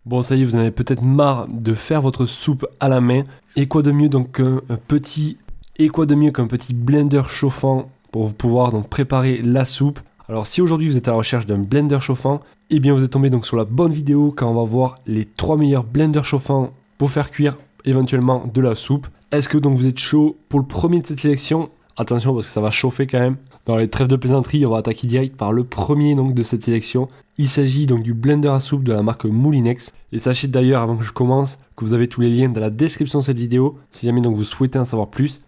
Bon, ça y est, vous en avez peut-être marre de faire votre soupe à la main. Et quoi de mieux donc qu'un petit blender chauffant pour vous pouvoir donc préparer la soupe. Alors si aujourd'hui vous êtes à la recherche d'un blender chauffant, eh bien vous êtes tombé donc sur la bonne vidéo quand on va voir les 3 meilleurs blenders chauffants pour faire cuire éventuellement de la soupe. Est-ce que donc vous êtes chaud pour le premier de cette sélection? Attention parce que ça va chauffer quand même. Dans les trêves de plaisanterie, on va attaquer direct par le premier donc de cette sélection. Il s'agit donc du blender à soupe de la marque Moulinex. Et sachez d'ailleurs avant que je commence que vous avez tous les liens dans la description de cette vidéo si jamais donc vous souhaitez en savoir plus.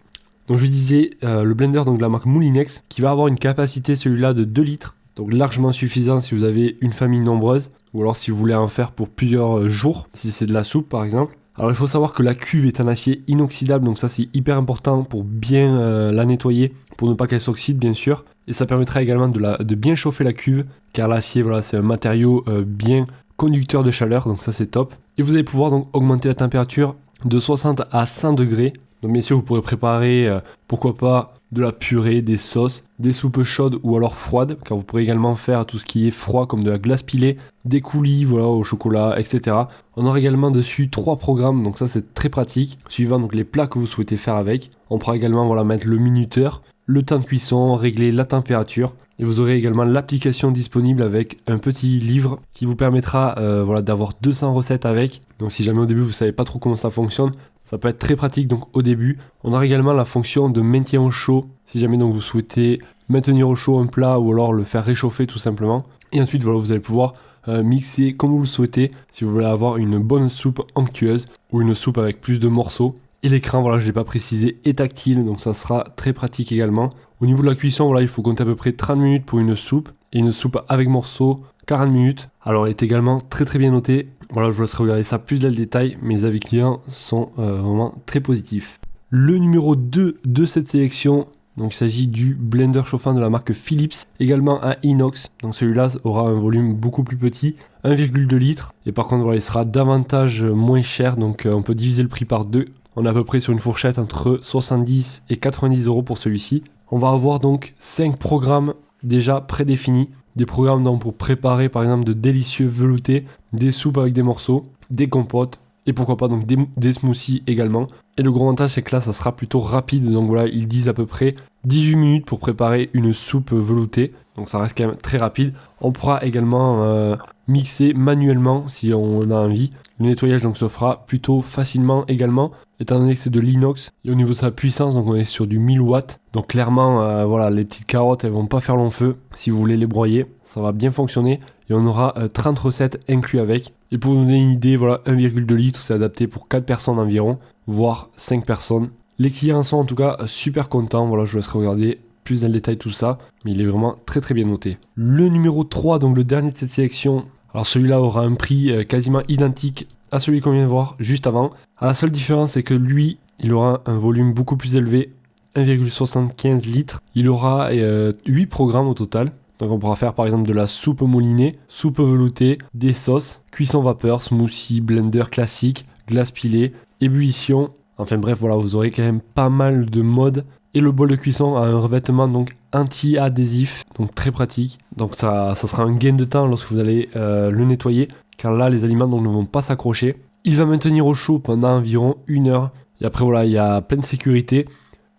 Donc je disais le blender donc de la marque Moulinex qui va avoir une capacité celui-là de 2 litres. Donc largement suffisant si vous avez une famille nombreuse ou alors si vous voulez en faire pour plusieurs jours, si c'est de la soupe par exemple. Alors il faut savoir que la cuve est un acier inoxydable, donc ça c'est hyper important pour bien la nettoyer, pour ne pas qu'elle s'oxyde bien sûr. Et ça permettra également de bien chauffer la cuve, car l'acier voilà, c'est un matériau bien conducteur de chaleur, donc ça c'est top. Et vous allez pouvoir donc augmenter la température de 60 à 100 degrés. Donc bien sûr vous pourrez préparer pourquoi pas de la purée, des sauces, des soupes chaudes ou alors froides, car vous pourrez également faire tout ce qui est froid comme de la glace pilée, des coulis voilà, au chocolat, etc. On aura également dessus 3 programmes, donc ça c'est très pratique, suivant donc les plats que vous souhaitez faire avec. On pourra également voilà, mettre le minuteur, le temps de cuisson, régler la température. Et vous aurez également l'application disponible avec un petit livre qui vous permettra voilà, d'avoir 200 recettes avec. Donc si jamais au début vous ne savez pas trop comment ça fonctionne, ça peut être très pratique donc au début. On aura également la fonction de maintien au chaud si jamais donc vous souhaitez maintenir au chaud un plat ou alors le faire réchauffer tout simplement. Et ensuite voilà, vous allez pouvoir mixer comme vous le souhaitez si vous voulez avoir une bonne soupe onctueuse ou une soupe avec plus de morceaux. Et l'écran, voilà, je ne l'ai pas précisé, est tactile, donc ça sera très pratique également. Au niveau de la cuisson, voilà, il faut compter à peu près 30 minutes pour une soupe. Et une soupe avec morceaux, 40 minutes. Alors, elle est également très très bien notée. Voilà, je vous laisserai regarder ça plus dans le détail. Mais les avis clients sont vraiment très positifs. Le numéro 2 de cette sélection, donc il s'agit du blender chauffant de la marque Philips, également un inox. Donc celui-là aura un volume beaucoup plus petit, 1,2 litres. Et par contre, voilà, il sera davantage moins cher, donc on peut diviser le prix par 2. On est à peu près sur une fourchette entre 70 et 90 euros pour celui-ci. On va avoir donc 5 programmes déjà prédéfinis. Des programmes donc pour préparer par exemple de délicieux veloutés, des soupes avec des morceaux, des compotes et pourquoi pas donc des smoothies également. Et le gros avantage c'est que là ça sera plutôt rapide. Donc voilà, ils disent à peu près 18 minutes pour préparer une soupe veloutée. Donc ça reste quand même très rapide. On pourra également mixer manuellement si on a envie. Le nettoyage donc se fera plutôt facilement également, étant donné que c'est de l'inox. Et au niveau de sa puissance, donc on est sur du 1000 watts. Donc clairement, voilà, les petites carottes, elles vont pas faire long feu. Si vous voulez les broyer, ça va bien fonctionner. Et on aura 30 recettes inclus avec. Et pour vous donner une idée, voilà, 1,2 litre, c'est adapté pour 4 personnes environ, voire 5 personnes. Les clients sont en tout cas super contents. Voilà, je vous laisserai regarder plus dans le détail tout ça, mais il est vraiment très très bien noté. Le numéro 3, donc le dernier de cette sélection, alors celui-là aura un prix quasiment identique à celui qu'on vient de voir juste avant. La seule différence c'est que lui, il aura un volume beaucoup plus élevé, 1,75 litres. Il aura 8 programmes au total. Donc on pourra faire par exemple de la soupe moulinée, soupe veloutée, des sauces, cuisson vapeur, smoothie, blender classique, glace pilée, ébullition. Enfin bref, voilà, vous aurez quand même pas mal de modes. Et le bol de cuisson a un revêtement donc anti-adhésif, donc très pratique. Donc ça sera un gain de temps lorsque vous allez le nettoyer, car là les aliments donc, ne vont pas s'accrocher. Il va maintenir au chaud pendant environ 1 heure. Et après voilà, il y a plein de sécurité,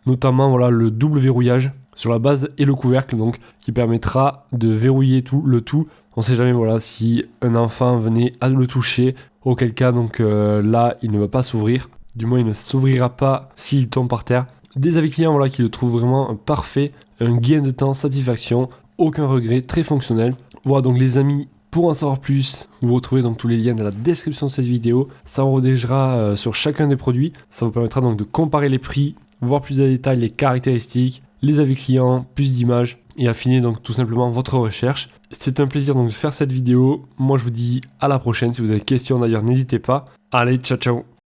notamment voilà le double verrouillage sur la base et le couvercle, donc qui permettra de verrouiller le tout. On ne sait jamais voilà si un enfant venait à le toucher, auquel cas donc là il ne va pas s'ouvrir. Du moins il ne s'ouvrira pas s'il tombe par terre. Des avis clients voilà, qui le trouvent vraiment parfait, un gain de temps, satisfaction, aucun regret, très fonctionnel. Voilà donc les amis, pour en savoir plus, vous retrouvez donc tous les liens dans la description de cette vidéo. Ça en redirigera sur chacun des produits. Ça vous permettra donc de comparer les prix, voir plus en détail les caractéristiques, les avis clients, plus d'images et affiner donc tout simplement votre recherche. C'était un plaisir donc de faire cette vidéo. Moi je vous dis à la prochaine. Si vous avez des questions d'ailleurs, n'hésitez pas. Allez, ciao ciao.